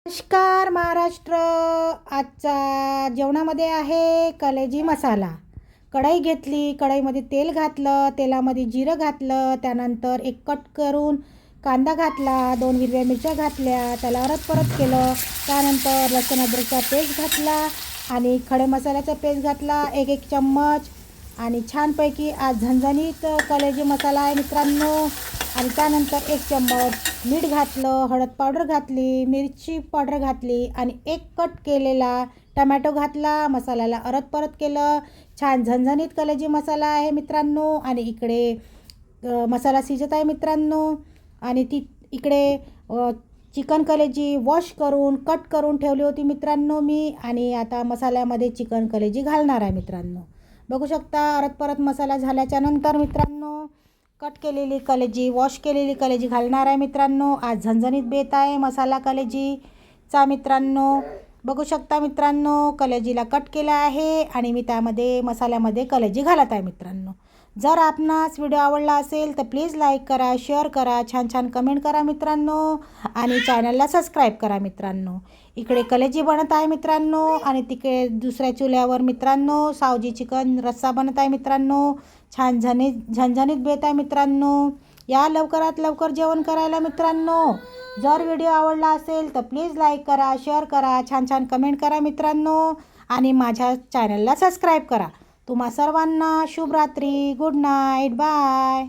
नमस्कार महाराष्ट्र. आजचा जेवणामध्ये आहे कलेजी मसाला. कढई घेतली, कढईमध्ये तेल घातलं, तेलामध्ये जिरं घातलं, त्यानंतर एक कट करून कांदा घातला, 2 हिरव्या मिरच्या घातल्या, त्याला परत केलं. त्यानंतर लसूण अद्रकचा पेस्ट घातला आणि खडे मसाल्याचा पेस्ट घातला 1 चम्मच. आणि छानपैकी आज झणझणीत कलेजी मसाला आहे मित्रांनो. आणि त्यानंतर 1 चम्मच मीठ घातलं, हळद पावडर घातली, मिरची पावडर घातली आणि 1 कट केलेला टमॅटो घातला. मसाल्याला परत केलं. छान झणझणीत कलेजी मसाला आहे मित्रांनो. आणि इकडे मसाला शिजत आहे मित्रांनो. आणि इकडे चिकन कलेजी वॉश करून कट करून ठेवली होती मित्रांनो मी. आणि आता मसाल्यामध्ये चिकन कलेजी घालणार आहे मित्रांनो. बघू शकता. परत मसाला झाल्याच्या नंतर मित्रांनो कट केलेली कलेजी, वॉश केलेली कलेजी घालणार आहे मित्रांनो. आज झणझणीत बेत आहे मसाला कलेजीचा मित्रांनो. बघू शकता मित्रांनो, कलेजीला कट केला आहे आणि मी त्यामध्ये मसाल्यामध्ये कलेजी घालत आहे मित्रांनो. जर आपणास व्हिडिओ आवडला असेल तर प्लीज लाईक करा, शेअर करा, छान कमेंट करा मित्रांनो. आणि चॅनलला सबस्क्राईब करा मित्रांनो. इकडे कलेजी बनत आहे मित्रांनो. आणि तिकडे दुसऱ्या चुल्यावर मित्रांनो सावजी चिकन रस्सा बनत आहे मित्रांनो. छान झणझणीत बेत आहे मित्रांनो. या लवकरात लवकर जेवण करायला मित्रांनो. जर व्हिडिओ आवडला असेल तर प्लीज लाईक करा, शेअर करा, छान कमेंट करा मित्रांनो. आणि माझ्या चॅनलला सबस्क्राईब करा. तुम्हा सर्वांना शुभ रात्री. Good night. बाय.